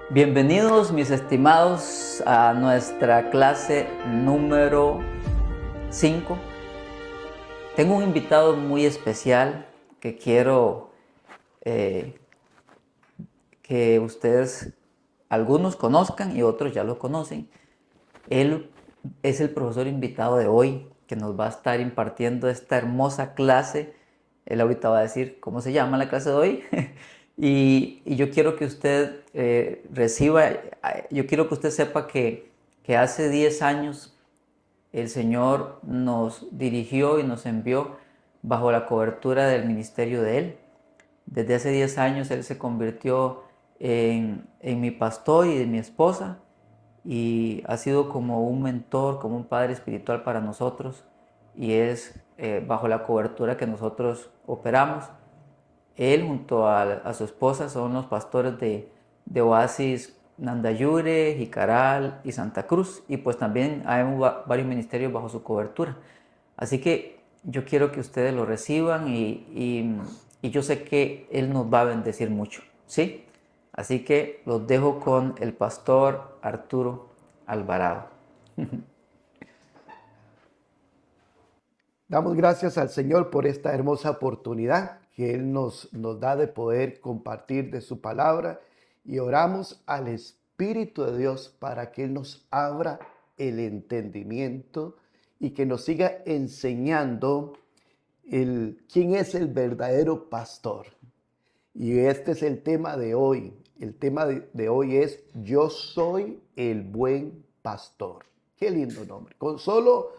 Bienvenidos mis estimados a nuestra clase número 5. Tengo un invitado muy especial que quiero que ustedes, algunos conozcan y otros ya lo conocen. Él es el profesor invitado de hoy que nos va a estar impartiendo esta hermosa clase. Él ahorita va a decir cómo se llama la clase de hoy. Y yo quiero que usted yo quiero que usted sepa que hace 10 años el Señor nos dirigió y nos envió bajo la cobertura del ministerio de Él. Desde hace 10 años Él se convirtió en mi pastor y de mi esposa y ha sido como un mentor, como un padre espiritual para nosotros y es bajo la cobertura que nosotros operamos. Él junto a su esposa son los pastores de Oasis Nandayure, Jicaral y Santa Cruz. Y pues también hay varios ministerios bajo su cobertura. Así que yo quiero que ustedes lo reciban y yo sé que Él nos va a bendecir mucho. ¿Sí? Así que los dejo con el pastor Arturo Alvarado. Damos gracias al Señor por esta hermosa oportunidad que Él nos da de poder compartir de su palabra y oramos al Espíritu de Dios para que Él nos abra el entendimiento y que nos siga enseñando quién es el verdadero pastor. Y este es el tema de hoy. El tema de hoy es Yo soy el buen pastor. Qué lindo nombre. Con solo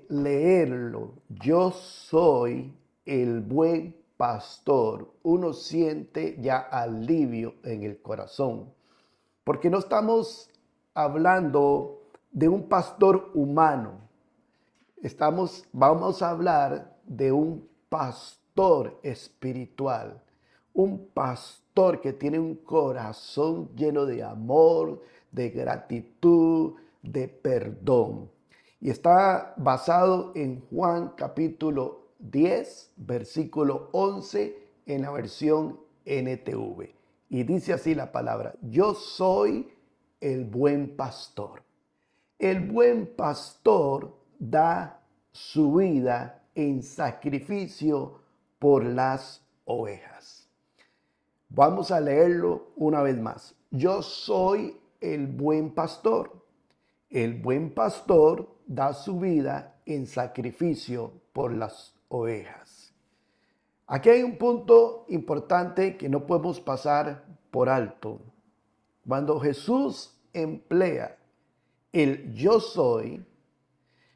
leerlo, yo soy el buen pastor, uno siente ya alivio en el corazón, porque no estamos hablando de un pastor humano, vamos a hablar de un pastor espiritual, un pastor que tiene un corazón lleno de amor, de gratitud, de perdón. Y está basado en Juan capítulo 10, versículo 11, en la versión NTV. Y dice así la palabra: yo soy el buen pastor. El buen pastor da su vida en sacrificio por las ovejas. Vamos a leerlo una vez más. Yo soy el buen pastor. El buen pastor da su vida en sacrificio por las ovejas. Aquí hay un punto importante que no podemos pasar por alto. Cuando Jesús emplea el yo soy,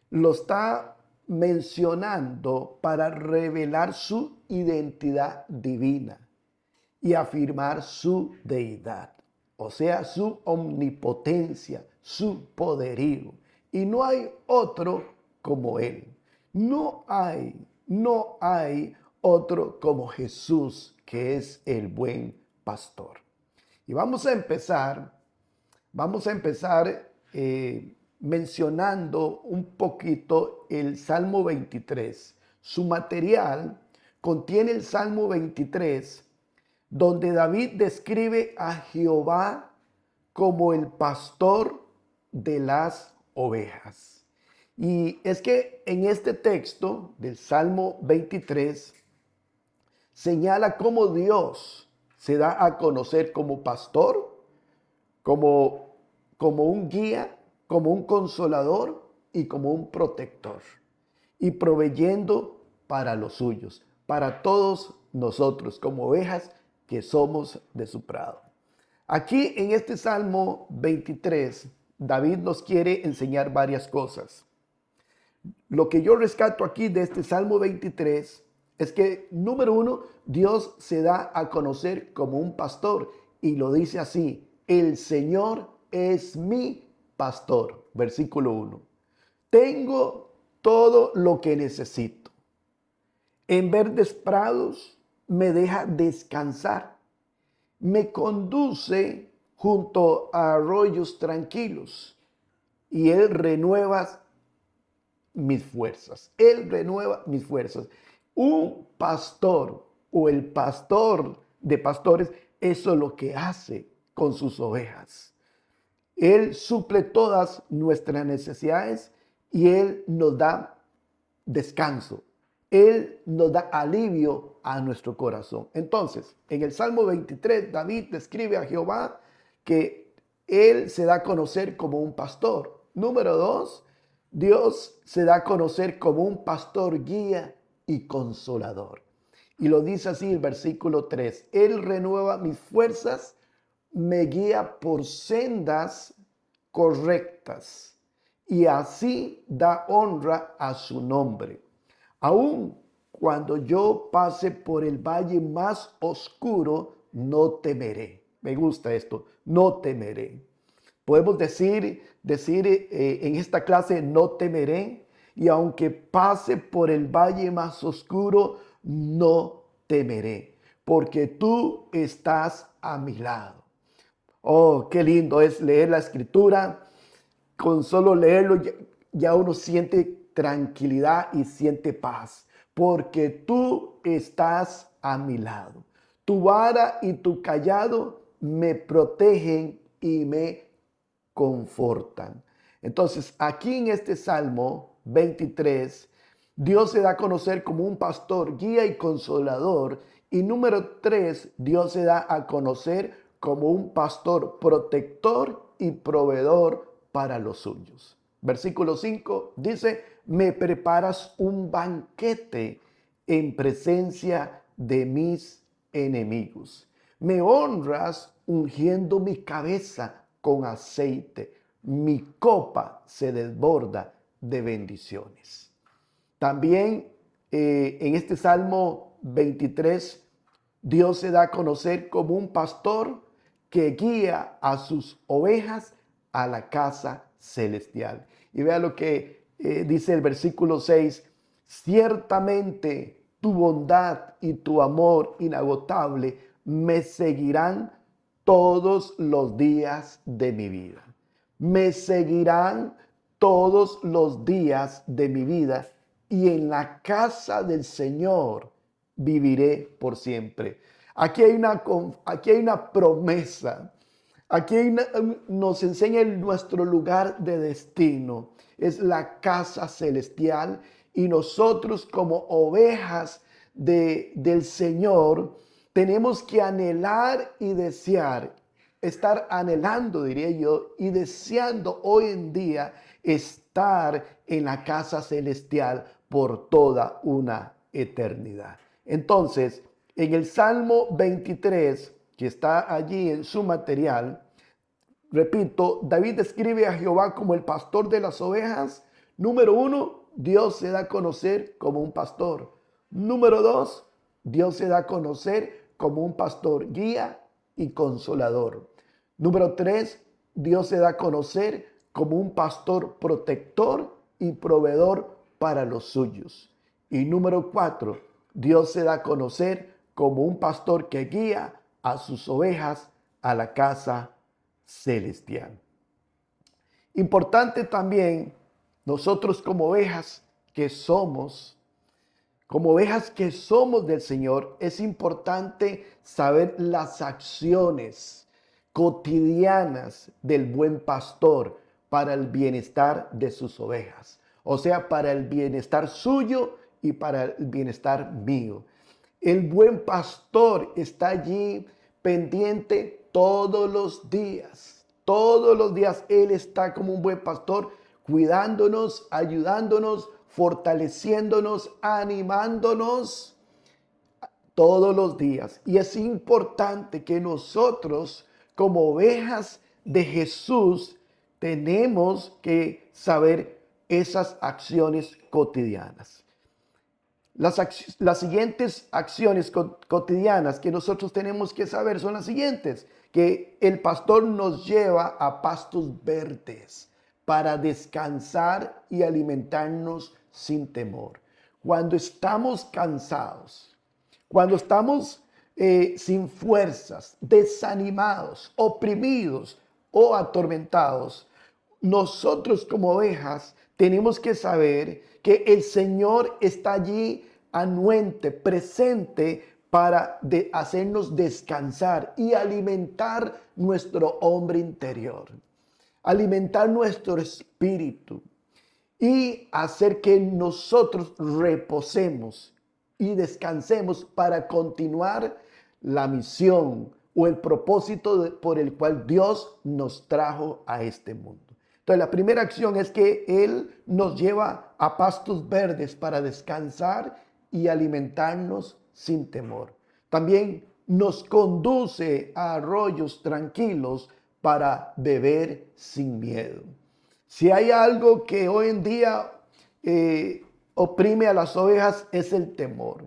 lo está mencionando para revelar su identidad divina y afirmar su deidad, o sea, su omnipotencia, su poderío. Y no hay otro como Él. No hay otro como Jesús, que es el buen pastor. Y vamos a empezar mencionando un poquito el Salmo 23. Su material contiene el Salmo 23, donde David describe a Jehová como el pastor de las ovejas. Y es que en este texto del Salmo 23 señala cómo Dios se da a conocer como pastor, como, como un guía, como un consolador y como un protector, y proveyendo para los suyos, para todos nosotros como ovejas que somos de su prado. Aquí en este Salmo 23, David nos quiere enseñar varias cosas. Lo que yo rescato aquí de este Salmo 23 es que, número uno, Dios se da a conocer como un pastor y lo dice así: el Señor es mi pastor. Versículo 1. Tengo todo lo que necesito. En verdes prados me deja descansar. Me conduce junto a arroyos tranquilos y Él renueva mis fuerzas. Él renueva mis fuerzas. Un pastor o el pastor de pastores eso es lo que hace con sus ovejas. Él suple todas nuestras necesidades y Él nos da descanso. Él nos da alivio a nuestro corazón. Entonces, en el Salmo 23, David describe a Jehová que Él se da a conocer como un pastor. Número 2, Dios se da a conocer como un pastor, guía y consolador. Y lo dice así el versículo 3. Él renueva mis fuerzas, me guía por sendas correctas y así da honra a su nombre. Aun cuando yo pase por el valle más oscuro, no temeré. Me gusta esto, no temeré. Podemos decir en esta clase, no temeré, y aunque pase por el valle más oscuro, no temeré, porque tú estás a mi lado. Oh, qué lindo es leer la escritura. Con solo leerlo ya uno siente tranquilidad y siente paz, porque tú estás a mi lado. Tu vara y tu cayado me protegen y me confortan. Entonces, aquí en este Salmo 23, Dios se da a conocer como un pastor, guía y consolador. Y número 3, Dios se da a conocer como un pastor protector y proveedor para los suyos. Versículo 5 dice, me preparas un banquete en presencia de mis enemigos. Me honras ungiendo mi cabeza con aceite. Mi copa se desborda de bendiciones. También en este Salmo 23, Dios se da a conocer como un pastor que guía a sus ovejas a la casa celestial. Y vea lo que dice el versículo 6. Ciertamente tu bondad y tu amor inagotable me seguirán todos los días de mi vida. Me seguirán todos los días de mi vida y en la casa del Señor viviré por siempre. Aquí hay una promesa. Aquí nos enseña nuestro lugar de destino. Es la casa celestial y nosotros como ovejas del Señor tenemos que anhelar y desear, estar anhelando, diría yo, y deseando hoy en día estar en la casa celestial por toda una eternidad. Entonces, en el Salmo 23, que está allí en su material, repito, David describe a Jehová como el pastor de las ovejas. Número 1, Dios se da a conocer como un pastor. Número 2, Dios se da a conocer como un pastor guía y consolador. Número 3, Dios se da a conocer como un pastor protector y proveedor para los suyos. Y número 4, Dios se da a conocer como un pastor que guía a sus ovejas a la casa celestial. Importante también, nosotros como ovejas que somos, del Señor, es importante saber las acciones cotidianas del buen pastor para el bienestar de sus ovejas. O sea, para el bienestar suyo y para el bienestar mío. El buen pastor está allí pendiente todos los días. Todos los días Él está como un buen pastor cuidándonos, ayudándonos, fortaleciéndonos, animándonos todos los días. Y es importante que nosotros, como ovejas de Jesús, tenemos que saber esas acciones cotidianas. Las siguientes acciones cotidianas que nosotros tenemos que saber son las siguientes: que el pastor nos lleva a pastos verdes para descansar y alimentarnos sin temor. Cuando estamos cansados, cuando estamos sin fuerzas, desanimados, oprimidos o atormentados, nosotros como ovejas tenemos que saber que el Señor está allí anuente, presente, para hacernos descansar y alimentar nuestro hombre interior, alimentar nuestro espíritu y hacer que nosotros reposemos y descansemos para continuar la misión o el propósito por el cual Dios nos trajo a este mundo. Entonces, la primera acción es que Él nos lleva a pastos verdes para descansar y alimentarnos sin temor. También nos conduce a arroyos tranquilos para beber sin miedo. Si hay algo que hoy en día oprime a las ovejas es el temor.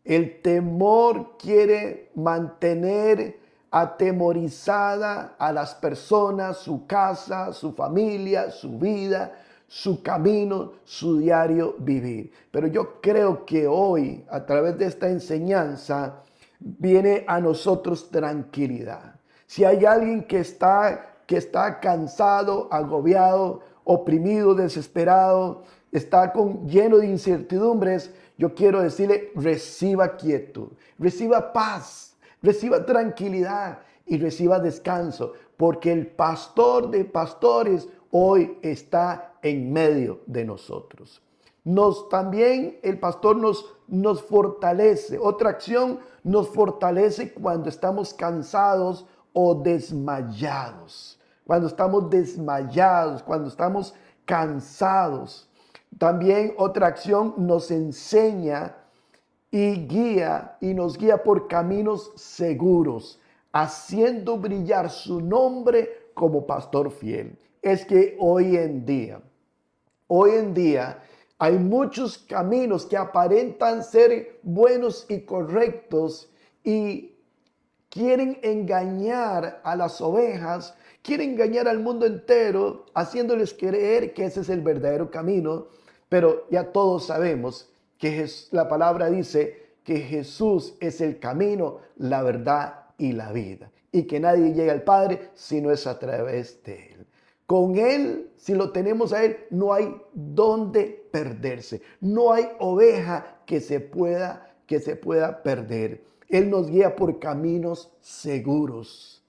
El temor quiere mantener atemorizada a las personas, su casa, su familia, su vida, su camino, su diario vivir. Pero yo creo que hoy, a través de esta enseñanza, viene a nosotros tranquilidad. Si hay alguien que está cansado, agobiado, oprimido, desesperado, está lleno de incertidumbres, yo quiero decirle, reciba quietud, reciba paz, reciba tranquilidad y reciba descanso, porque el pastor de pastores hoy está en medio de nosotros. También el pastor nos fortalece. Otra acción, nos fortalece cuando estamos cansados o desmayados. Cuando estamos desmayados, cuando estamos cansados. También otra acción, nos enseña y nos guía por caminos seguros, haciendo brillar su nombre como pastor fiel. Es que hoy en día hay muchos caminos que aparentan ser buenos y correctos y quieren engañar a las ovejas, quieren engañar al mundo entero, haciéndoles creer que ese es el verdadero camino. Pero ya todos sabemos que la palabra dice que Jesús es el camino, la verdad y la vida, y que nadie llega al Padre si no es a través de Él. Con Él, si lo tenemos a Él, no hay dónde perderse. No hay oveja que se pueda perder. Él nos guía por caminos seguros.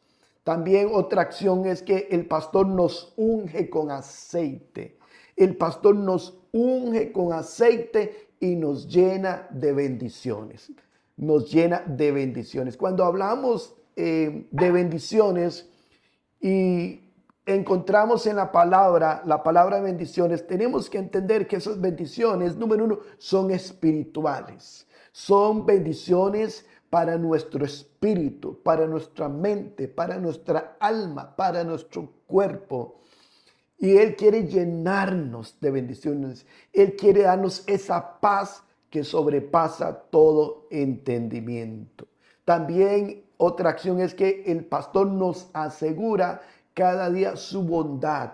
También otra acción es que el pastor nos unge con aceite. El pastor nos unge con aceite y nos llena de bendiciones. Nos llena de bendiciones. Cuando hablamos de bendiciones y encontramos en la palabra bendiciones, tenemos que entender que esas bendiciones, número uno, son espirituales. Son bendiciones para nuestro espíritu, para nuestra mente, para nuestra alma, para nuestro cuerpo. Y Él quiere llenarnos de bendiciones. Él quiere darnos esa paz que sobrepasa todo entendimiento. También otra acción es que el pastor nos asegura cada día su bondad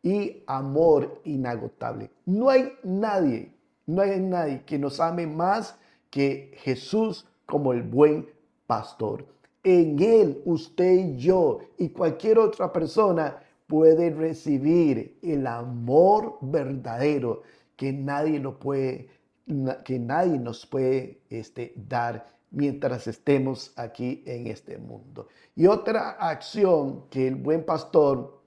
y amor inagotable. No hay nadie que nos ame más que Jesús como el buen pastor. En Él, usted y yo y cualquier otra persona puede recibir el amor verdadero que nadie nos puede dar mientras estemos aquí en este mundo. Y otra acción que el buen pastor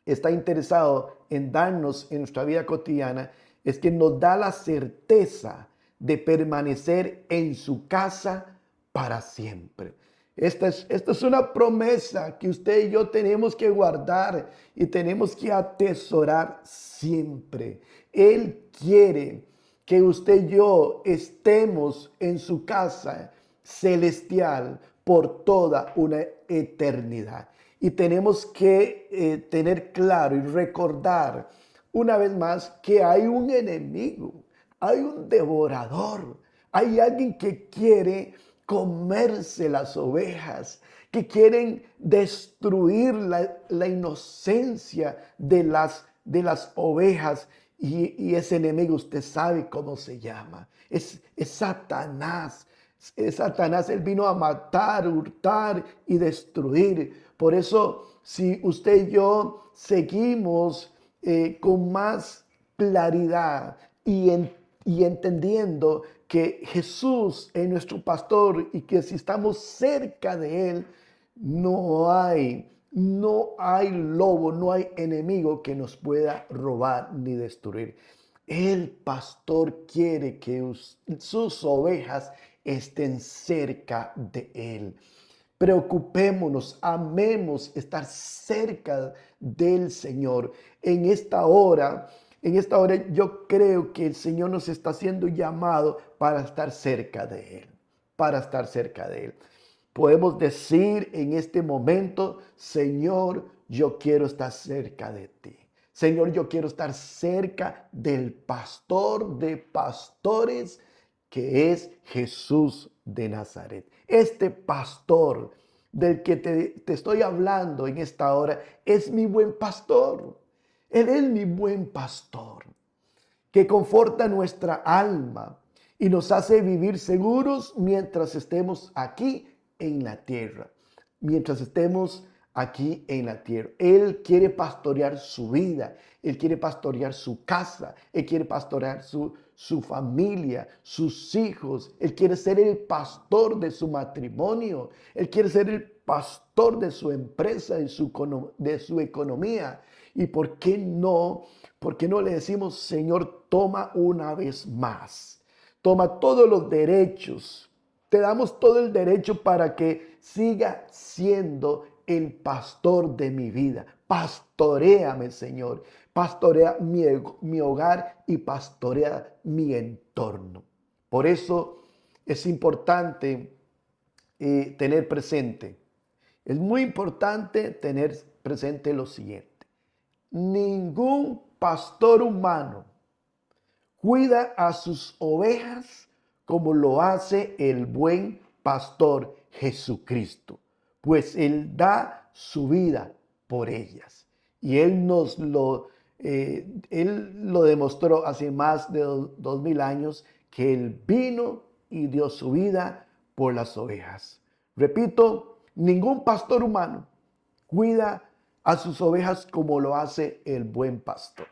está interesado en darnos en nuestra vida cotidiana es que nos da la certeza de permanecer en su casa para siempre. Esta es una promesa que usted y yo tenemos que guardar y tenemos que atesorar siempre. Él quiere que usted y yo estemos en su casa celestial por toda una eternidad. Y tenemos que tener claro y recordar una vez más que hay un enemigo, hay un devorador, hay alguien que quiere comerse las ovejas, que quieren destruir la inocencia de las ovejas. Y ese enemigo, usted sabe cómo se llama. Es Satanás. Es Satanás. Él vino a matar, hurtar y destruir. Por eso, si usted y yo seguimos con más claridad y y entendiendo que Jesús es nuestro pastor y que si estamos cerca de Él, no hay lobo, no hay enemigo que nos pueda robar ni destruir. El pastor quiere que sus ovejas estén cerca de Él. Preocupémonos, amemos estar cerca del Señor. En esta hora yo creo que el Señor nos está haciendo llamado para estar cerca de Él, para estar cerca de Él. Podemos decir en este momento, Señor, yo quiero estar cerca de ti. Señor, yo quiero estar cerca del pastor de pastores, que es Jesús de Nazaret. Este pastor del que te estoy hablando en esta hora es mi buen pastor. Él es mi buen pastor, que conforta nuestra alma y nos hace vivir seguros mientras estemos aquí en la tierra. Mientras estemos aquí en la tierra. Él quiere pastorear su vida, Él quiere pastorear su casa, Él quiere pastorear su familia, sus hijos. Él quiere ser el pastor de su matrimonio, Él quiere ser el pastor de su empresa, de su economía. ¿Y por qué no? ¿Por qué no le decimos, Señor, toma una vez más? Toma todos los derechos. Te damos todo el derecho para que siga siendo el pastor de mi vida. Pastoréame, Señor. Pastorea mi hogar y pastorea mi entorno. Por eso es importante tener presente. Es muy importante tener presente lo siguiente. Ningún pastor humano cuida a sus ovejas como lo hace el buen pastor Jesucristo, pues Él da su vida por ellas. Y Él lo demostró hace más de 2000 años, que Él vino y dio su vida por las ovejas. Repito, ningún pastor humano cuida a sus ovejas como lo hace el buen pastor,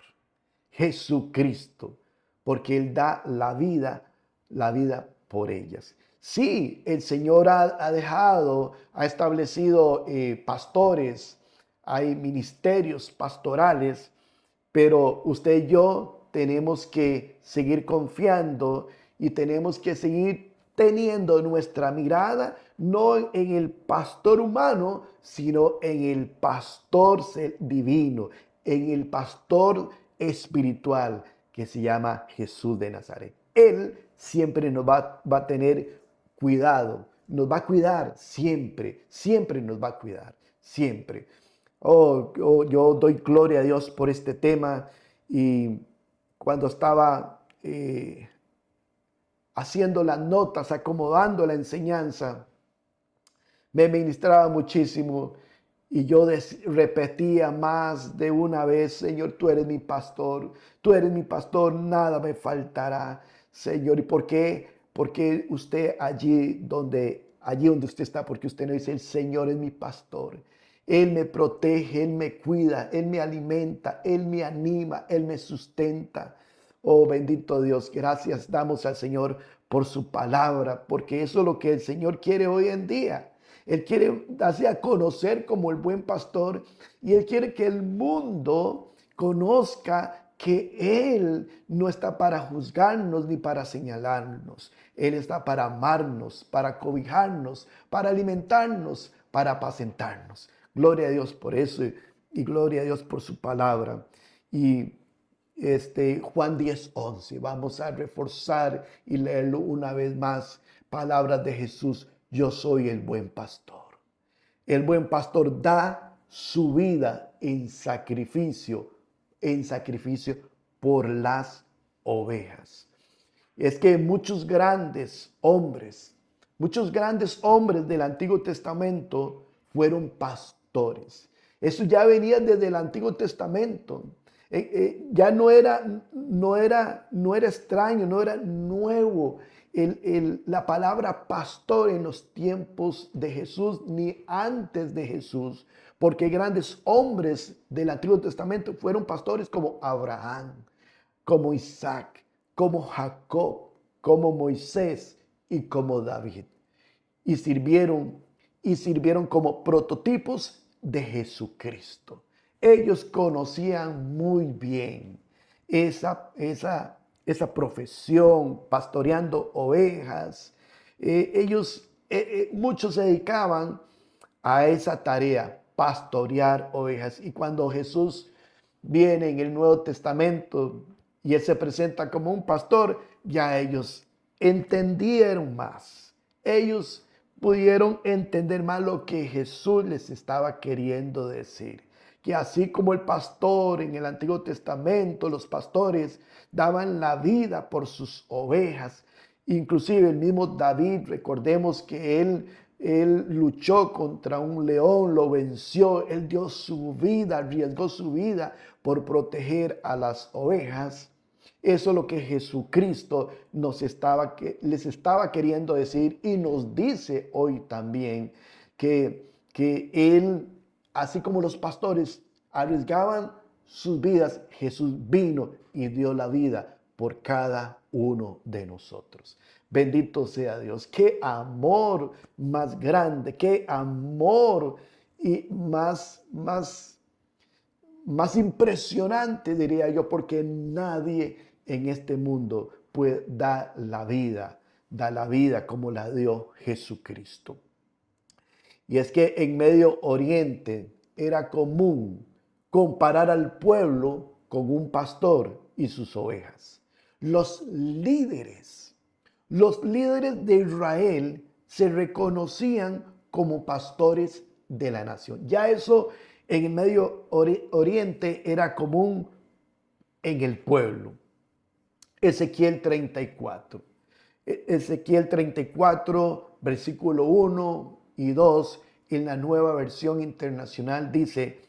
Jesucristo, porque Él da la vida por ellas. Sí, el Señor ha establecido pastores, hay ministerios pastorales, pero usted y yo tenemos que seguir confiando y tenemos que seguir teniendo nuestra mirada no en el pastor humano, sino en el pastor divino, en el pastor espiritual que se llama Jesús de Nazaret. Él siempre nos va a tener cuidado, nos va a cuidar siempre, siempre nos va a cuidar, siempre. Yo doy gloria a Dios por este tema, y cuando estaba haciendo las notas, acomodando la enseñanza, me ministraba muchísimo y yo repetía más de una vez, Señor, tú eres mi pastor, nada me faltará, Señor. ¿Y por qué? Porque usted allí donde usted está, porque usted no dice, el Señor es mi pastor. Él me protege, Él me cuida, Él me alimenta, Él me anima, Él me sustenta. Oh, bendito Dios, gracias damos al Señor por su palabra, porque eso es lo que el Señor quiere hoy en día. Él quiere darse a conocer como el buen pastor, y Él quiere que el mundo conozca que Él no está para juzgarnos ni para señalarnos. Él está para amarnos, para cobijarnos, para alimentarnos, para apacentarnos. Gloria a Dios por eso, y gloria a Dios por su palabra. Y Juan 10:11, vamos a reforzar y leerlo una vez más. Palabras de Jesús: yo soy el buen pastor. El buen pastor da su vida en sacrificio por las ovejas. Es que muchos grandes hombres del Antiguo Testamento fueron pastores. Eso ya venía desde el Antiguo Testamento. Ya no era extraño, no era nuevo la palabra pastor en los tiempos de Jesús ni antes de Jesús, porque grandes hombres del Antiguo Testamento fueron pastores como Abraham, como Isaac, como Jacob, como Moisés y como David. Y sirvieron como prototipos de Jesucristo. Ellos conocían muy bien esa profesión, pastoreando ovejas. Muchos se dedicaban a esa tarea, pastorear ovejas. Y cuando Jesús viene en el Nuevo Testamento y Él se presenta como un pastor, ya ellos entendieron más. Ellos pudieron entender más lo que Jesús les estaba queriendo decir. Que así como el pastor en el Antiguo Testamento, los pastores daban la vida por sus ovejas. Inclusive el mismo David, recordemos que él luchó contra un león, lo venció, él dio su vida, arriesgó su vida por proteger a las ovejas. Eso es lo que Jesucristo les estaba queriendo decir y nos dice hoy también que Él, así como los pastores arriesgaban sus vidas, Jesús vino y dio la vida por cada uno de nosotros. Bendito sea Dios. Qué amor más grande, qué amor y más impresionante, diría yo, porque nadie en este mundo puede dar la vida como la dio Jesucristo. Y es que en Medio Oriente era común comparar al pueblo con un pastor y sus ovejas. Los líderes de Israel se reconocían como pastores de la nación. Ya eso en el Medio Oriente era común en el pueblo. Ezequiel 34. Ezequiel 34, versículo 1 y 2, en la Nueva Versión Internacional dice: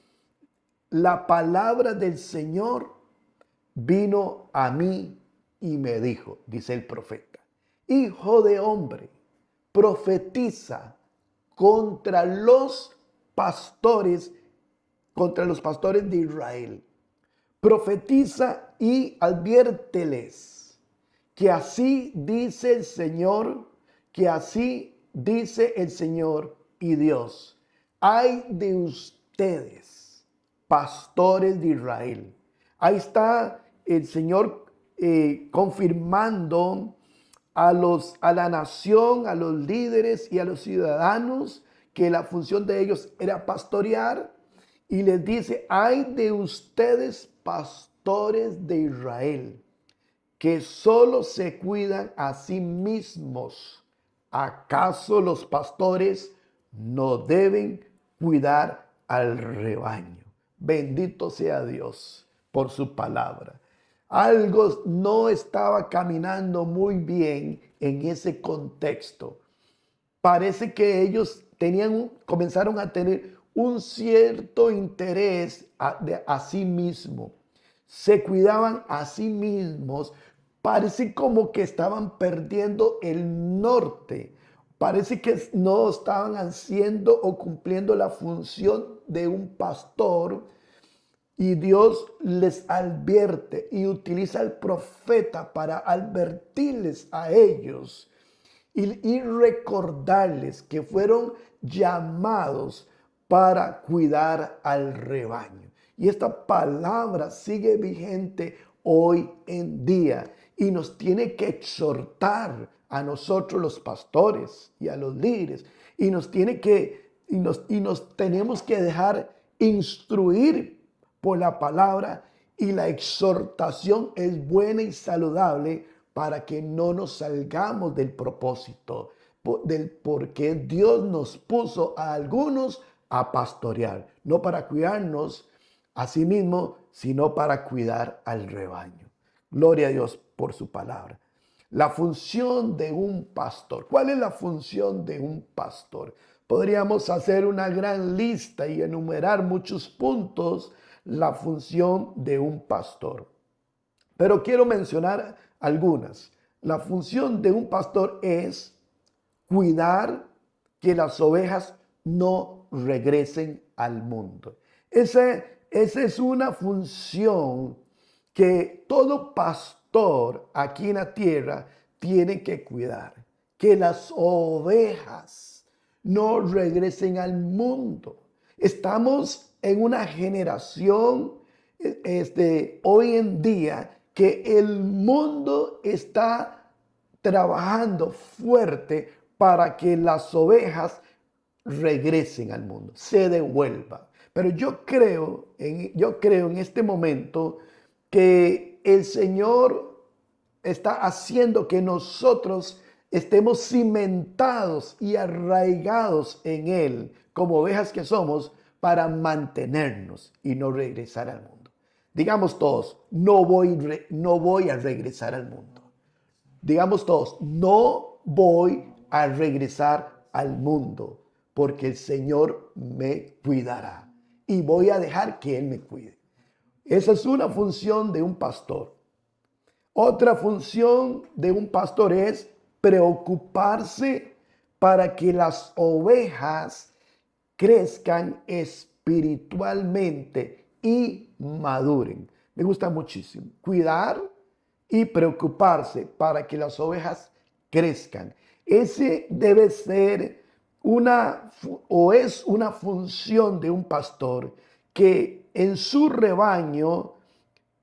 la palabra del Señor vino a mí y me dijo, dice el profeta: hijo de hombre, profetiza contra los pastores de Israel. Profetiza y adviérteles que así dice el Señor, y Dios: ay de ustedes, pastores de Israel. Ahí está el Señor confirmando a la nación, a los líderes y a los ciudadanos que la función de ellos era pastorear, y les dice: ay de ustedes, pastores de Israel, que solo se cuidan a sí mismos. ¿Acaso los pastores no deben cuidar al rebaño? Bendito sea Dios por su palabra. Algo no estaba caminando muy bien en ese contexto. Parece que ellos comenzaron a tener un cierto interés a sí mismo. Se cuidaban a sí mismos. Parece como que estaban perdiendo el norte. Parece que no estaban haciendo o cumpliendo la función de un pastor. Y Dios les advierte y utiliza al profeta para advertirles a ellos y recordarles que fueron llamados para cuidar al rebaño. Y esta palabra sigue vigente hoy en día y nos tiene que exhortar a nosotros los pastores y a los líderes, y nos tenemos que dejar instruir por la palabra, y la exhortación es buena y saludable para que no nos salgamos del propósito, del por qué Dios nos puso a algunos a pastorear, no para cuidarnos a sí mismo, sino para cuidar al rebaño. Gloria a Dios por su palabra. La función de un pastor. ¿Cuál es la función de un pastor? Podríamos hacer una gran lista y enumerar muchos puntos la función de un pastor, pero quiero mencionar algunas. La función de un pastor es cuidar que las ovejas no regresen al mundo. Esa es una función que todo pastor pastor aquí en la tierra tiene que cuidar que las ovejas no regresen al mundo. Estamos en una generación hoy en día que el mundo está trabajando fuerte para que las ovejas regresen al mundo, se devuelvan. Pero yo creo en este momento que el Señor está haciendo que nosotros estemos cimentados y arraigados en Él, como ovejas que somos, para mantenernos y no regresar al mundo. Digamos todos, no voy a regresar al mundo. Digamos todos, no voy a regresar al mundo, porque el Señor me cuidará y voy a dejar que Él me cuide. Esa es una función de un pastor. Otra función de un pastor es preocuparse para que las ovejas crezcan espiritualmente y maduren. Me gusta muchísimo. Cuidar y preocuparse para que las ovejas crezcan. Ese debe ser es una función de un pastor que en su rebaño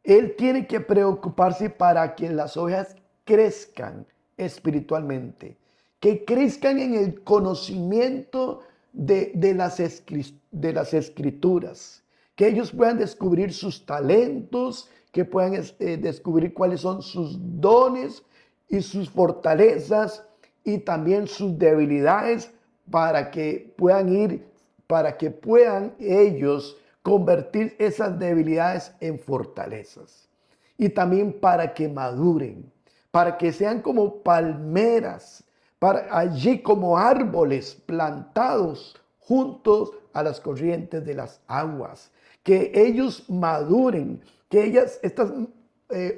él tiene que preocuparse para que las ovejas crezcan espiritualmente, que crezcan en el conocimiento de las escrituras, que ellos puedan descubrir sus talentos, que puedan descubrir cuáles son sus dones y sus fortalezas y también sus debilidades para que puedan ellos convertir esas debilidades en fortalezas. Y también para que maduren, para que sean como palmeras, allí como árboles plantados juntos a las corrientes de las aguas. Que ellos maduren, que estas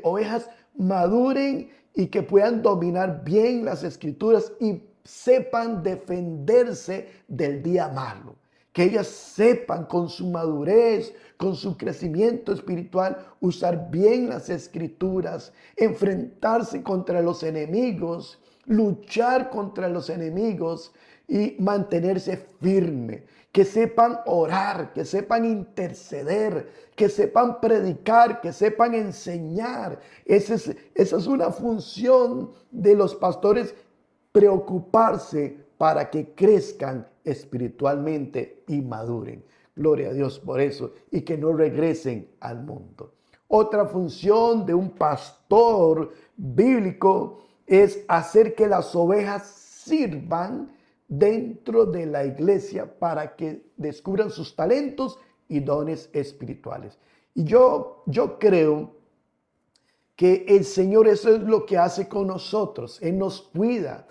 ovejas maduren y que puedan dominar bien las escrituras y sepan defenderse del día malo. Que ellas sepan con su madurez, con su crecimiento espiritual, usar bien las escrituras, enfrentarse contra los enemigos, luchar contra los enemigos y mantenerse firme. Que sepan orar, que sepan interceder, que sepan predicar, que sepan enseñar. Esa es una función de los pastores, preocuparse para que crezcan espiritualmente y maduren. Gloria a Dios por eso, y que no regresen al mundo. Otra función de un pastor bíblico es hacer que las ovejas sirvan dentro de la iglesia para que descubran sus talentos y dones espirituales. Y yo creo que el Señor eso es lo que hace con nosotros. Él nos cuida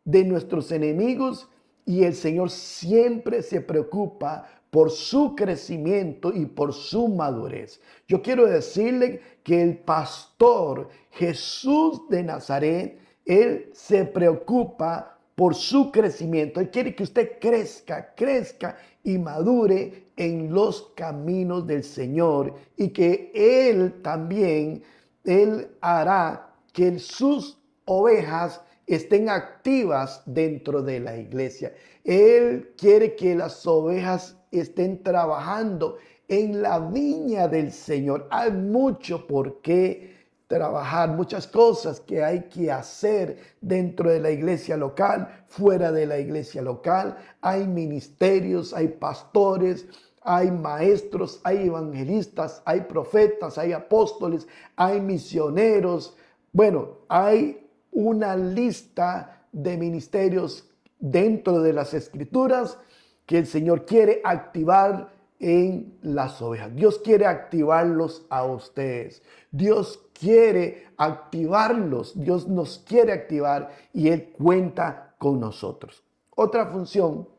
de nuestros enemigos y el Señor siempre se preocupa por su crecimiento y por su madurez. Yo quiero decirle que el pastor Jesús de Nazaret, Él se preocupa por su crecimiento. Él quiere que usted crezca y madure en los caminos del Señor y que Él también, Él hará que sus ovejas estén activas dentro de la iglesia. Él quiere que las ovejas estén trabajando en la viña del Señor. Hay mucho por qué trabajar, muchas cosas que hay que hacer dentro de la iglesia local, fuera de la iglesia local. Hay ministerios, hay pastores, hay maestros, hay evangelistas, hay profetas, hay apóstoles, hay misioneros. Bueno, hay una lista de ministerios dentro de las escrituras que el Señor quiere activar en las ovejas. Dios quiere activarlos a ustedes. Dios quiere activarlos. Dios nos quiere activar y Él cuenta con nosotros. Otra función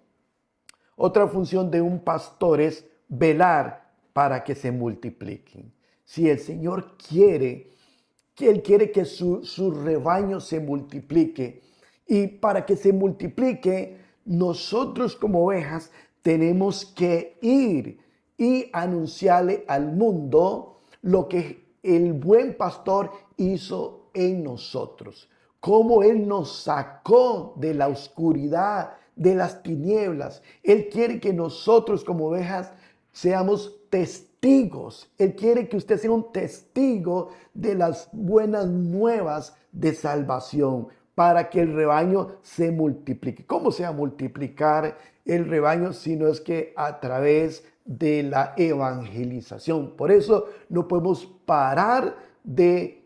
de un pastor es velar para que se multipliquen. Si el Señor quiere, que Él quiere que su rebaño se multiplique. Y para que se multiplique, nosotros como ovejas tenemos que ir y anunciarle al mundo lo que el buen pastor hizo en nosotros, cómo Él nos sacó de la oscuridad, de las tinieblas. Él quiere que nosotros como ovejas seamos testigos. Él quiere que usted sea un testigo de las buenas nuevas de salvación para que el rebaño se multiplique. ¿Cómo se va a multiplicar el rebaño si no es que a través de la evangelización? Por eso no podemos parar de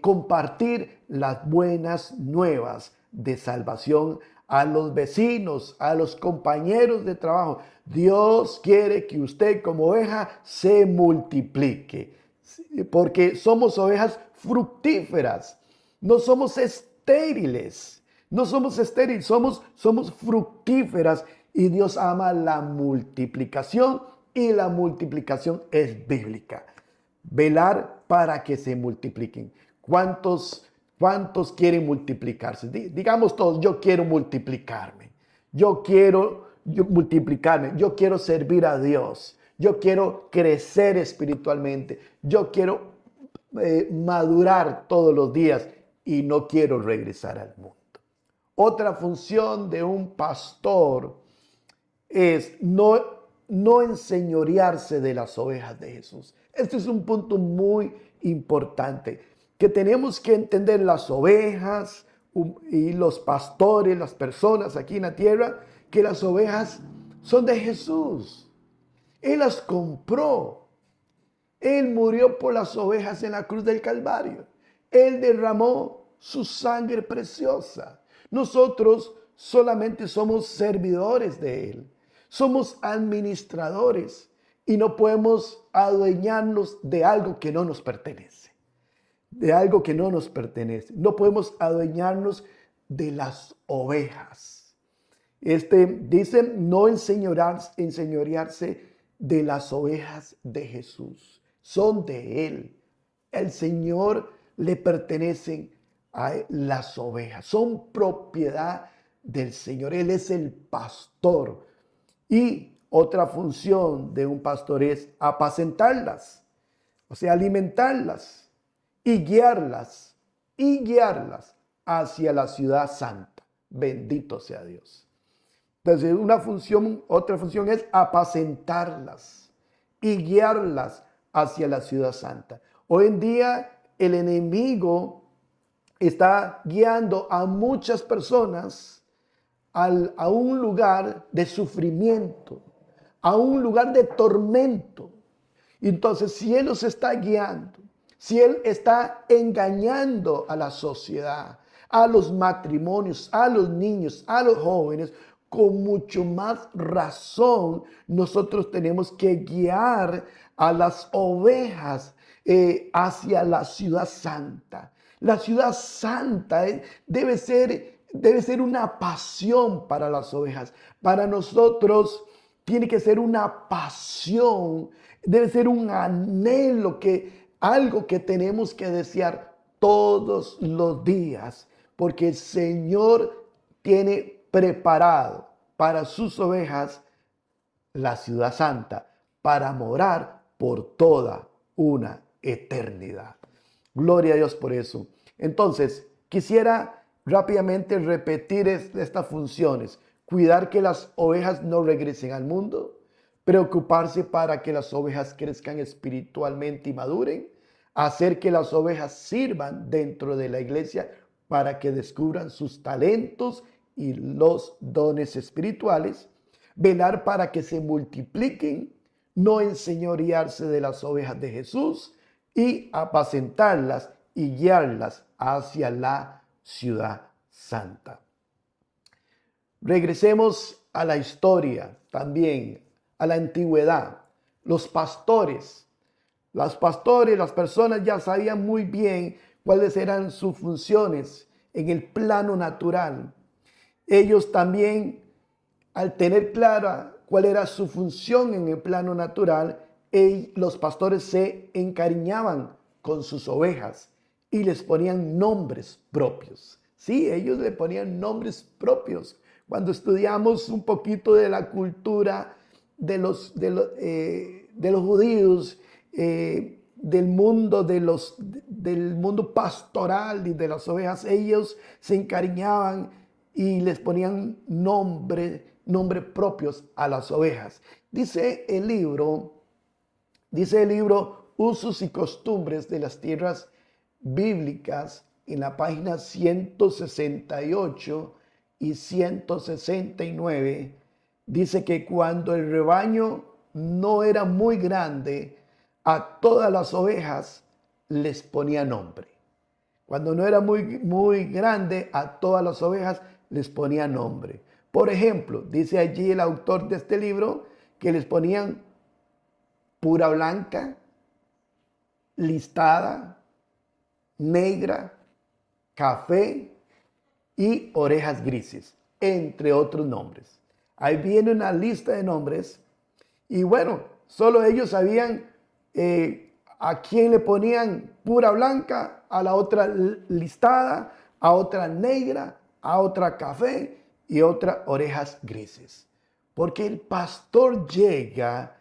compartir las buenas nuevas de salvación a los vecinos, a los compañeros de trabajo. Dios quiere que usted como oveja se multiplique, porque somos ovejas fructíferas, no somos estériles, no somos estériles, somos fructíferas, y Dios ama la multiplicación, y la multiplicación es bíblica. Velar para que se multipliquen. ¿Cuántos quieren multiplicarse? Digamos todos, yo quiero multiplicarme. Yo quiero multiplicarme. Yo quiero servir a Dios. Yo quiero crecer espiritualmente. Yo quiero madurar todos los días y no quiero regresar al mundo. Otra función de un pastor es no enseñorearse de las ovejas de Jesús. Este es un punto muy importante, que tenemos que entender las ovejas y los pastores, las personas aquí en la tierra, que las ovejas son de Jesús. Él las compró. Él murió por las ovejas en la cruz del Calvario. Él derramó su sangre preciosa. Nosotros solamente somos servidores de Él. Somos administradores y no podemos adueñarnos de algo que no nos pertenece. De algo que no nos pertenece. No podemos adueñarnos de las ovejas. Dice no enseñorearse de las ovejas de Jesús. Son de Él. El Señor le pertenecen a las ovejas. Son propiedad del Señor. Él es el pastor. Y otra función de un pastor es apacentarlas, o sea, alimentarlas y guiarlas hacia la ciudad santa. Bendito sea Dios. Entonces, otra función es apacentarlas y guiarlas hacia la ciudad santa. Hoy en día el enemigo está guiando a muchas personas a un lugar de sufrimiento, a un lugar de tormento. Entonces, si Él los está guiando, si Él está engañando a la sociedad, a los matrimonios, a los niños, a los jóvenes, con mucho más razón nosotros tenemos que guiar a las ovejas hacia la ciudad santa. La ciudad santa debe ser una pasión para las ovejas. Para nosotros tiene que ser una pasión, debe ser un anhelo, algo que tenemos que desear todos los días, porque el Señor tiene preparado para sus ovejas la ciudad santa para morar por toda una eternidad. Gloria a Dios por eso. Entonces, quisiera rápidamente repetir estas funciones. Cuidar que las ovejas no regresen al mundo. Preocuparse para que las ovejas crezcan espiritualmente y maduren. Hacer que las ovejas sirvan dentro de la iglesia para que descubran sus talentos y los dones espirituales. Velar para que se multipliquen. No enseñorearse de las ovejas de Jesús. Y apacentarlas y guiarlas hacia la ciudad santa. Regresemos a la historia también, a la antigüedad. Los pastores, las personas ya sabían muy bien cuáles eran sus funciones en el plano natural. Ellos también, al tener clara cuál era su función en el plano natural, los pastores se encariñaban con sus ovejas y les ponían nombres propios. Sí, ellos le ponían nombres propios. Cuando estudiamos un poquito de la cultura de los judíos, del mundo del mundo pastoral y de las ovejas, ellos se encariñaban y les ponían nombres propios a las ovejas. Dice el libro Usos y Costumbres de las Tierras Bíblicas en la página 168 y 169. Dice que cuando el rebaño no era muy grande, a todas las ovejas les ponía nombre. Cuando no era muy grande, a todas las ovejas les ponía nombre. Por ejemplo, dice allí el autor de este libro que les ponían pura blanca, listada, negra, café y orejas grises, entre otros nombres. Ahí viene una lista de nombres y bueno, solo ellos sabían a quién le ponían pura blanca, a la otra listada, a otra negra, a otra café y otra orejas grises. Porque el pastor llega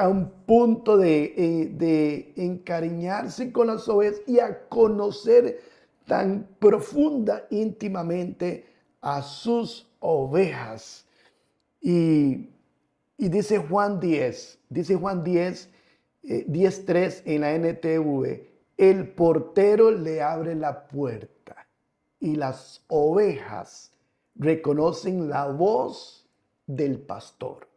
a un punto de encariñarse con las ovejas y a conocer tan profunda, íntimamente a sus ovejas. Y dice Juan 10, 10:3 en la NTV, el portero le abre la puerta y las ovejas reconocen la voz del pastor.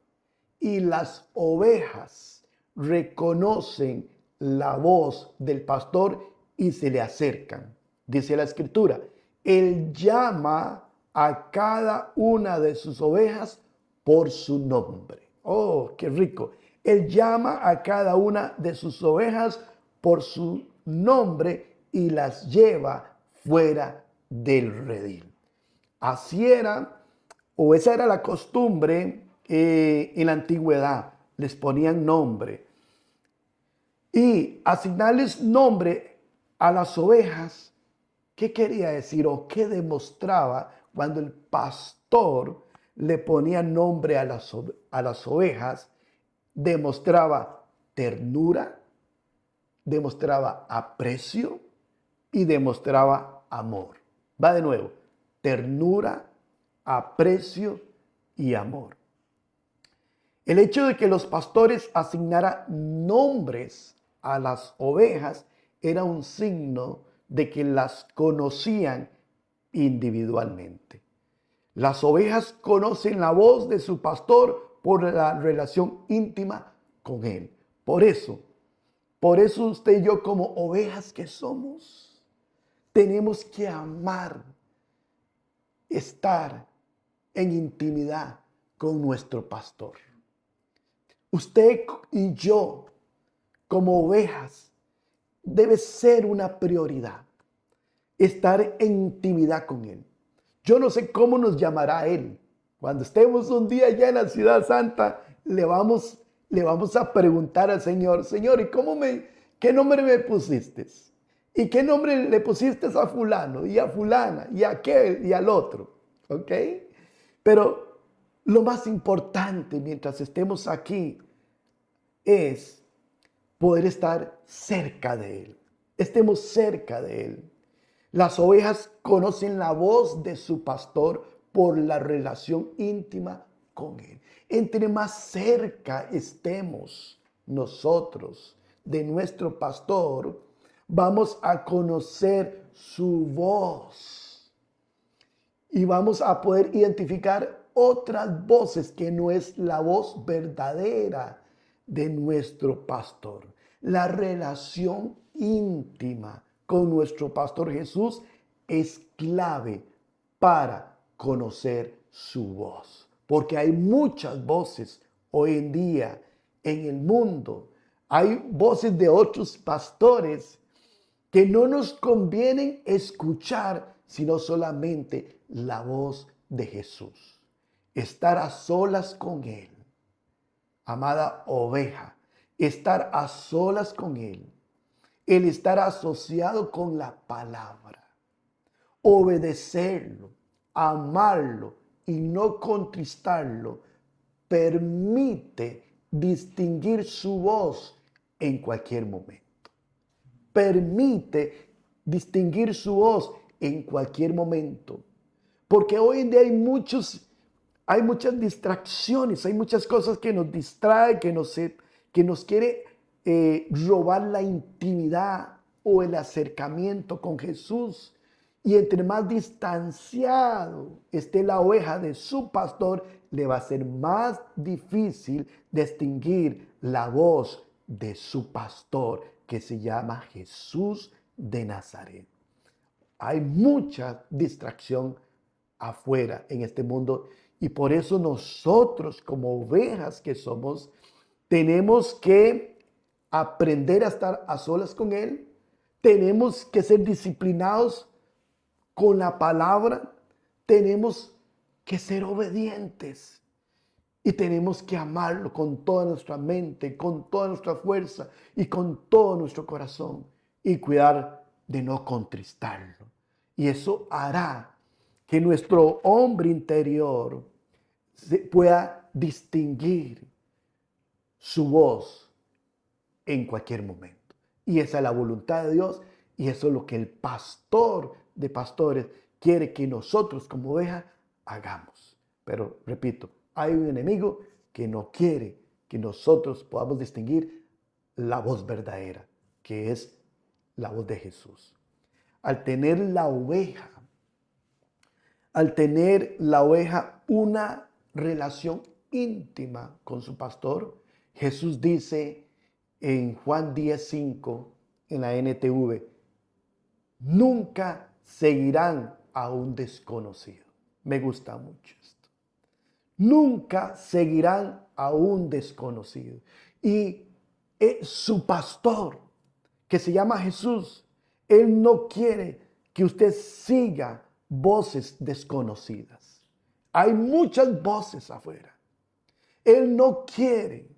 Y las ovejas reconocen la voz del pastor y se le acercan. Dice la escritura, él llama a cada una de sus ovejas por su nombre. Oh, qué rico. Él llama a cada una de sus ovejas por su nombre y las lleva fuera del redil. Así era, o esa era la costumbre en la antigüedad. Les ponían nombre. Y asignarles nombre a las ovejas, ¿qué quería decir o qué demostraba cuando el pastor le ponía nombre a las ovejas? Demostraba ternura, demostraba aprecio y demostraba amor. Va de nuevo, ternura, aprecio y amor. El hecho de que los pastores asignaran nombres a las ovejas era un signo de que las conocían individualmente. Las ovejas conocen la voz de su pastor por la relación íntima con él. Por eso usted y yo, como ovejas que somos, tenemos que amar, estar en intimidad con nuestro pastor. Usted y yo, como ovejas, debe ser una prioridad estar en intimidad con él. Yo no sé cómo nos llamará él. Cuando estemos un día allá en la ciudad santa, le vamos a preguntar al Señor, Señor, ¿y qué nombre me pusiste? ¿Y qué nombre le pusiste a fulano y a fulana y a aquel y al otro? ¿Ok? Pero lo más importante mientras estemos aquí es poder estar cerca de Él. Estemos cerca de Él. Las ovejas conocen la voz de su pastor por la relación íntima con Él. Entre más cerca estemos nosotros de nuestro pastor, vamos a conocer su voz y vamos a poder identificar otras voces que no es la voz verdadera de nuestro pastor. La relación íntima con nuestro pastor Jesús es clave para conocer su voz. Porque hay muchas voces hoy en día en el mundo. Hay voces de otros pastores que no nos convienen escuchar, sino solamente la voz de Jesús. Estar a solas con Él. Amada oveja, estar a solas con Él. El estar asociado con la palabra. Obedecerlo, amarlo y no contristarlo permite distinguir su voz en cualquier momento. permite distinguir su voz en cualquier momento. Porque hoy en día hay muchas distracciones, hay muchas cosas que nos distraen, que nos quiere robar la intimidad o el acercamiento con Jesús. Y entre más distanciado esté la oveja de su pastor, le va a ser más difícil distinguir la voz de su pastor, que se llama Jesús de Nazaret. Hay mucha distracción afuera en este mundo y por eso nosotros como ovejas que somos, tenemos que aprender a estar a solas con Él. Tenemos que ser disciplinados con la palabra, tenemos que ser obedientes y tenemos que amarlo con toda nuestra mente, con toda nuestra fuerza y con todo nuestro corazón y cuidar de no contristarlo. Y eso hará que nuestro hombre interior pueda distinguir su voz en cualquier momento. Y esa es la voluntad de Dios y eso es lo que el pastor de pastores quiere que nosotros como ovejas hagamos. Pero repito, hay un enemigo que no quiere que nosotros podamos distinguir la voz verdadera, que es la voz de Jesús. Al tener la oveja una relación íntima con su pastor, Jesús dice en Juan 10:5 en la NTV, nunca seguirán a un desconocido. Me gusta mucho esto. Nunca seguirán a un desconocido. Y su pastor, que se llama Jesús, Él no quiere que usted siga voces desconocidas. Hay muchas voces afuera. Él no quiere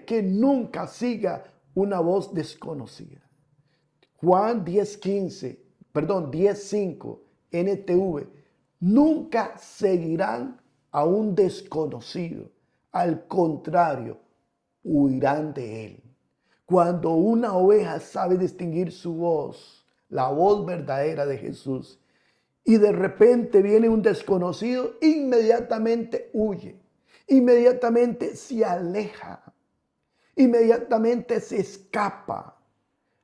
que nunca siga una voz desconocida. Juan 10:5 NTV, nunca seguirán a un desconocido. Al contrario, huirán de él. Cuando una oveja sabe distinguir su voz, la voz verdadera de Jesús, y de repente viene un desconocido, inmediatamente huye, inmediatamente se aleja, inmediatamente se escapa.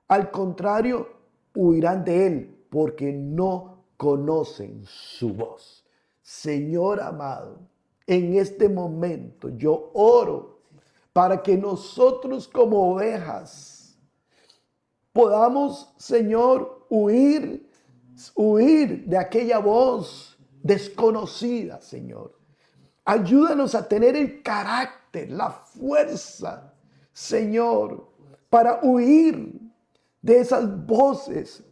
Al contrario, huirán de él porque no conocen su voz. Señor amado, en este momento yo oro para que nosotros como ovejas podamos, Señor, huir de aquella voz desconocida, Señor. Ayúdanos a tener el carácter, la fuerza, Señor, para huir de esas voces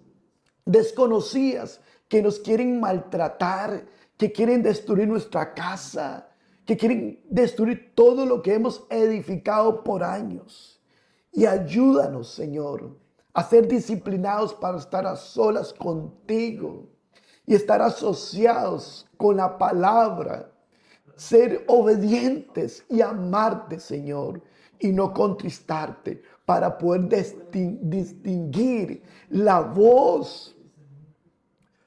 desconocidas que nos quieren maltratar, que quieren destruir nuestra casa, que quieren destruir todo lo que hemos edificado por años. Y ayúdanos, Señor, a ser disciplinados para estar a solas contigo y estar asociados con la palabra, ser obedientes y amarte, Señor, y no contristarte, para poder distinguir la voz,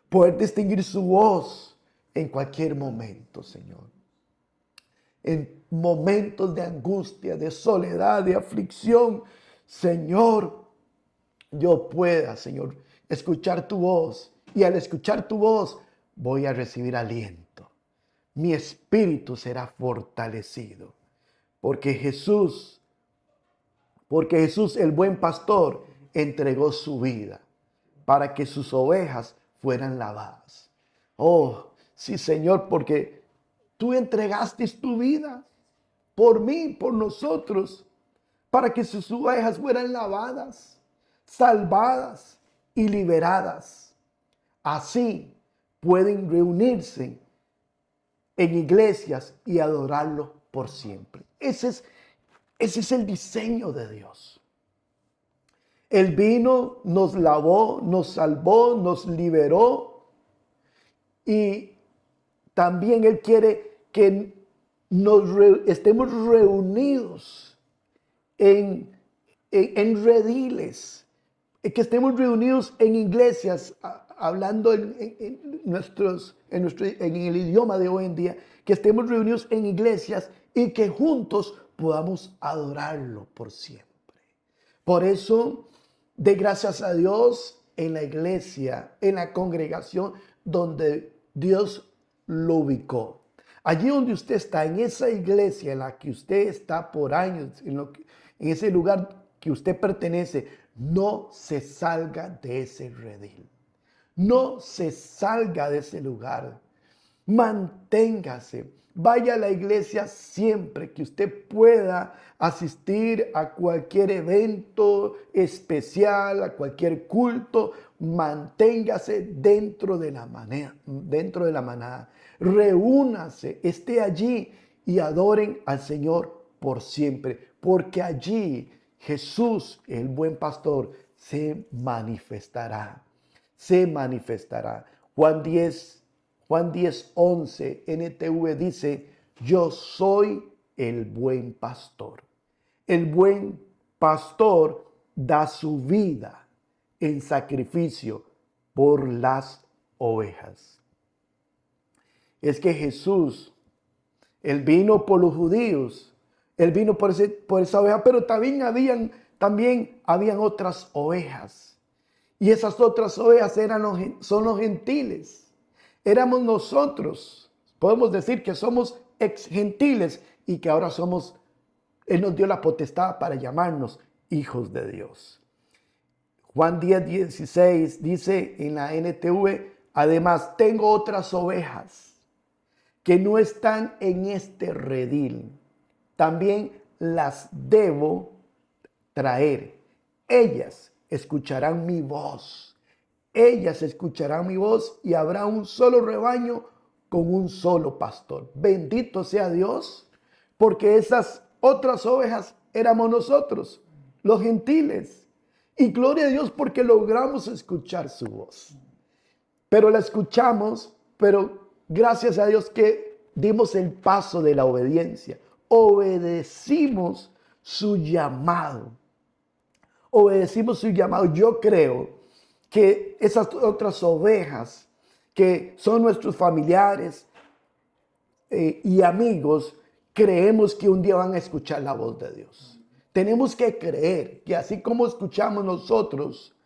poder distinguir su voz en cualquier momento, Señor. En momentos de angustia, de soledad, de aflicción, Señor, yo pueda, Señor, escuchar tu voz. Y al escuchar tu voz, voy a recibir aliento. Mi espíritu será fortalecido. Porque Jesús, el buen pastor, entregó su vida para que sus ovejas fueran lavadas. Oh, sí, Señor, porque tú entregaste tu vida por mí, por nosotros, para que sus ovejas fueran lavadas, salvadas y liberadas. Así pueden reunirse en iglesias y adorarlo por siempre. Ese es el diseño de Dios. Él vino, nos lavó, nos salvó, nos liberó y también Él quiere que estemos reunidos en rediles, que estemos reunidos en iglesias, hablando en el idioma de hoy en día, que estemos reunidos en iglesias y que juntos podamos adorarlo por siempre. Por eso, dé gracias a Dios en la iglesia, en la congregación donde Dios lo ubicó. Allí donde usted está, en esa iglesia en la que usted está por años, en ese lugar que usted pertenece, no se salga de ese redil. No se salga de ese lugar. Manténgase. Vaya a la iglesia siempre que usted pueda asistir a cualquier evento especial, a cualquier culto. Manténgase dentro de la manada. Reúnase, esté allí y adoren al Señor por siempre, porque allí Jesús, el buen pastor, se manifestará. Se manifestará. Juan 10:11 NTV dice: yo soy el buen pastor. El buen pastor da su vida en sacrificio por las ovejas. Es que Jesús, Él vino por los judíos, Él vino por esa oveja, pero también habían otras ovejas. Y esas otras ovejas son los gentiles. Éramos nosotros. Podemos decir que somos ex gentiles y que ahora Él nos dio la potestad para llamarnos hijos de Dios. Juan 10:16 dice en la NTV: además, tengo otras ovejas que no están en este redil. También las debo traer. Ellas escucharán mi voz. Ellas escucharán mi voz y habrá un solo rebaño con un solo pastor. Bendito sea Dios, porque esas otras ovejas éramos nosotros, los gentiles. Y gloria a Dios porque logramos escuchar su voz. Pero la escuchamos, pero gracias a Dios que dimos el paso de la obediencia. Obedecimos su llamado. Obedecimos su llamado. Yo creo que esas otras ovejas, que son nuestros familiares y amigos, creemos que un día van a escuchar la voz de Dios. Tenemos que creer que así como escuchamos nosotros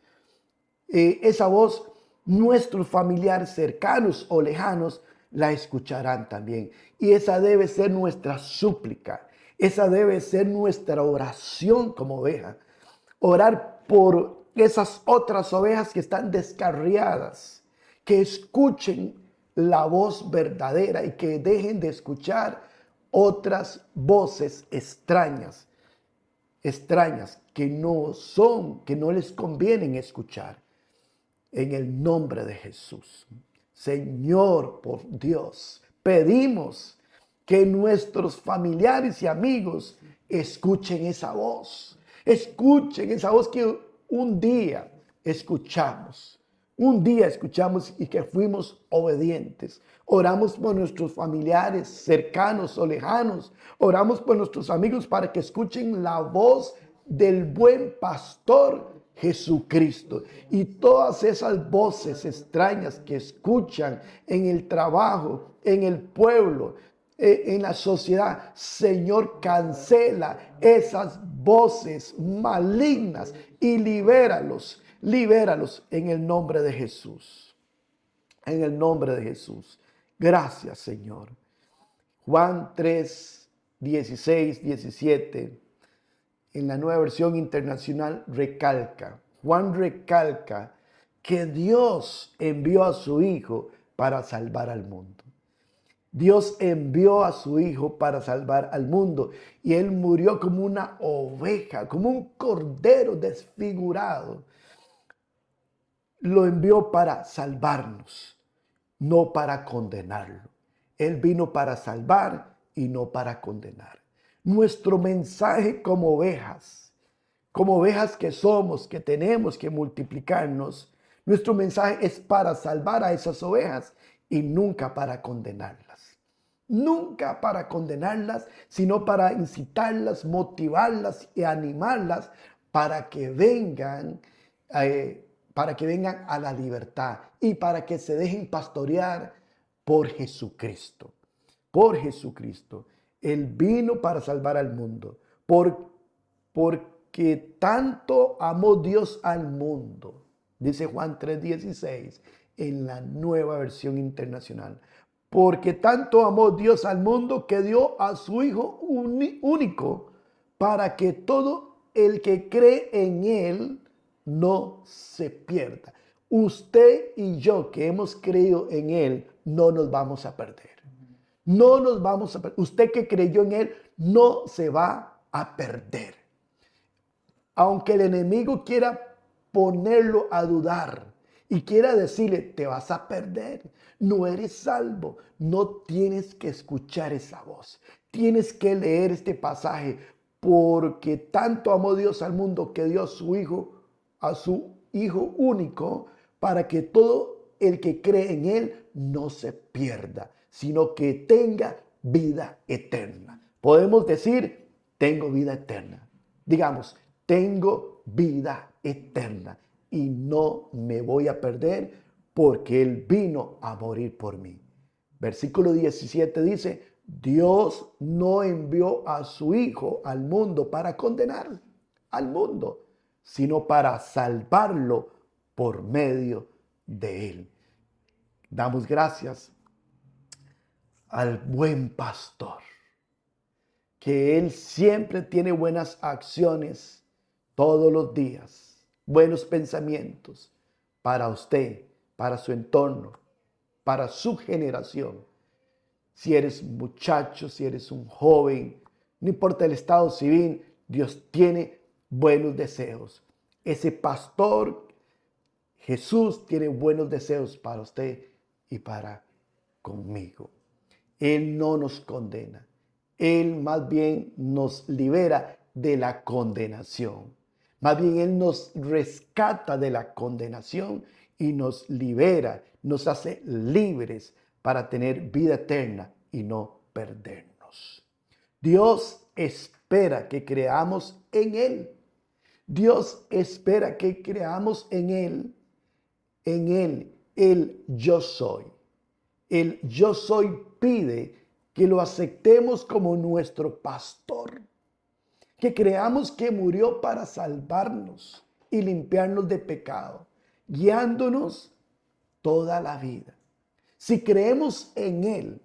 esa voz, nuestros familiares cercanos o lejanos la escucharán también. Y esa debe ser nuestra súplica. Esa debe ser nuestra oración como oveja. Orar por esas otras ovejas que están descarriadas, que escuchen la voz verdadera y que dejen de escuchar otras voces extrañas que no les convienen escuchar. En el nombre de Jesús. Señor, por Dios, pedimos que nuestros familiares y amigos escuchen esa voz. Escuchen esa voz que un día escuchamos. Un día escuchamos y que fuimos obedientes. Oramos por nuestros familiares cercanos o lejanos. Oramos por nuestros amigos para que escuchen la voz del buen pastor Jesucristo. Y todas esas voces extrañas que escuchan en el trabajo, en el pueblo, en la sociedad, Señor, cancela esas voces malignas y libéralos en el nombre de Jesús. En el nombre de Jesús. Gracias, Señor. Juan 3:16-17. En la Nueva Versión Internacional Juan recalca que Dios envió a su Hijo para salvar al mundo. Dios envió a su Hijo para salvar al mundo y Él murió como una oveja, como un cordero desfigurado. Lo envió para salvarnos, no para condenarlo. Él vino para salvar y no para condenar. Nuestro mensaje como ovejas que somos, que tenemos que multiplicarnos, nuestro mensaje es para salvar a esas ovejas y nunca para condenarlas. Nunca para condenarlas, sino para incitarlas, motivarlas y animarlas para que vengan para que vengan a la libertad y para que se dejen pastorear por Jesucristo. Por Jesucristo. Él vino para salvar al mundo. Porque tanto amó Dios al mundo. Dice Juan 3:16 en la Nueva Versión Internacional. Porque tanto amó Dios al mundo que dio a su Hijo único para que todo el que cree en Él no se pierda. Usted y yo que hemos creído en Él no nos vamos a perder. No nos vamos a perder. Usted que creyó en Él no se va a perder. Aunque el enemigo quiera ponerlo a dudar y quiera decirle, te vas a perder, no eres salvo, no tienes que escuchar esa voz. Tienes que leer este pasaje, porque tanto amó Dios al mundo que dio a su Hijo único, para que todo el que cree en Él no se pierda, sino que tenga vida eterna. Podemos decir, tengo vida eterna. Digamos, tengo vida eterna y no me voy a perder porque Él vino a morir por mí. Versículo 17 dice, Dios no envió a su Hijo al mundo para condenar al mundo, sino para salvarlo por medio de Él. Damos gracias al buen pastor, que Él siempre tiene buenas acciones todos los días, buenos pensamientos para usted, para su entorno, para su generación. Si eres muchacho, si eres un joven, no importa el estado civil, Dios tiene buenos deseos. Ese pastor, Jesús, tiene buenos deseos para usted y para conmigo. Él no nos condena. Él más bien nos libera de la condenación. Más bien Él nos rescata de la condenación y nos libera, nos hace libres para tener vida eterna y no perdernos. Dios espera que creamos en Él. Dios espera que creamos en Él, el yo soy. El yo soy pide que lo aceptemos como nuestro pastor, que creamos que murió para salvarnos y limpiarnos de pecado, guiándonos toda la vida. Si creemos en Él,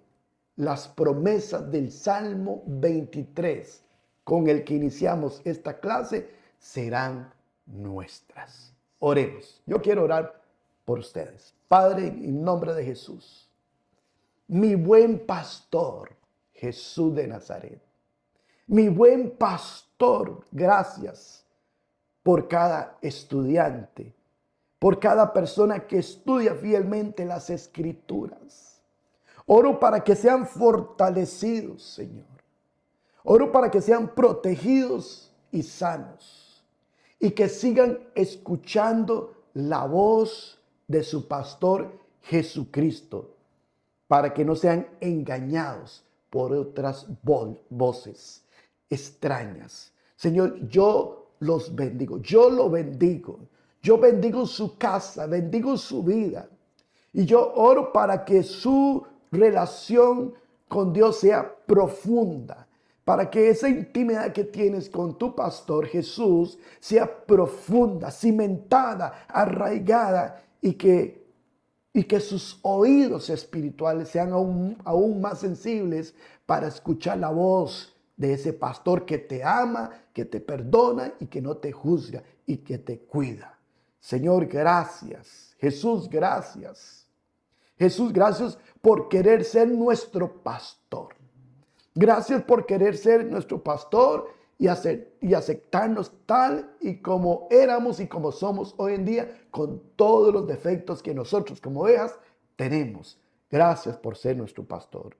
las promesas del Salmo 23, con el que iniciamos esta clase, serán nuestras. Oremos. Yo quiero orar por ustedes. Padre, en nombre de Jesús, mi buen pastor, Jesús de Nazaret. Mi buen pastor, gracias por cada estudiante, por cada persona que estudia fielmente las Escrituras. Oro para que sean fortalecidos, Señor. Oro para que sean protegidos y sanos y que sigan escuchando la voz de su pastor Jesucristo, para que no sean engañados por otras voces extrañas. Señor, yo los bendigo, yo lo bendigo. Yo bendigo su casa, bendigo su vida. Y yo oro para que su relación con Dios sea profunda, para que esa intimidad que tienes con tu pastor Jesús sea profunda, cimentada, arraigada, y que sus oídos espirituales sean aún más sensibles para escuchar la voz de ese pastor que te ama, que te perdona y que no te juzga y que te cuida. Señor, gracias. Jesús, gracias. Jesús, gracias por querer ser nuestro pastor. Gracias por querer ser nuestro pastor y aceptarnos tal y como éramos y como somos hoy en día, con todos los defectos que nosotros como ovejas tenemos. Gracias por ser nuestro pastor.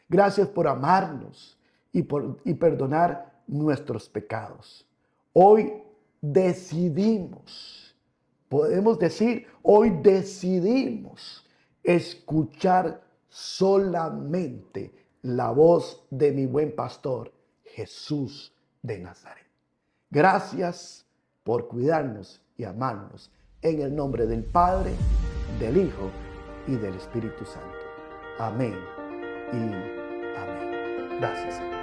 Gracias por amarnos y perdonar nuestros pecados. Hoy decidimos, podemos decir, hoy decidimos escuchar solamente la voz de mi buen pastor, Jesús de Nazaret. Gracias por cuidarnos y amarnos. en el nombre del Padre, del Hijo y del Espíritu Santo. Amén y amén. Gracias, Señor.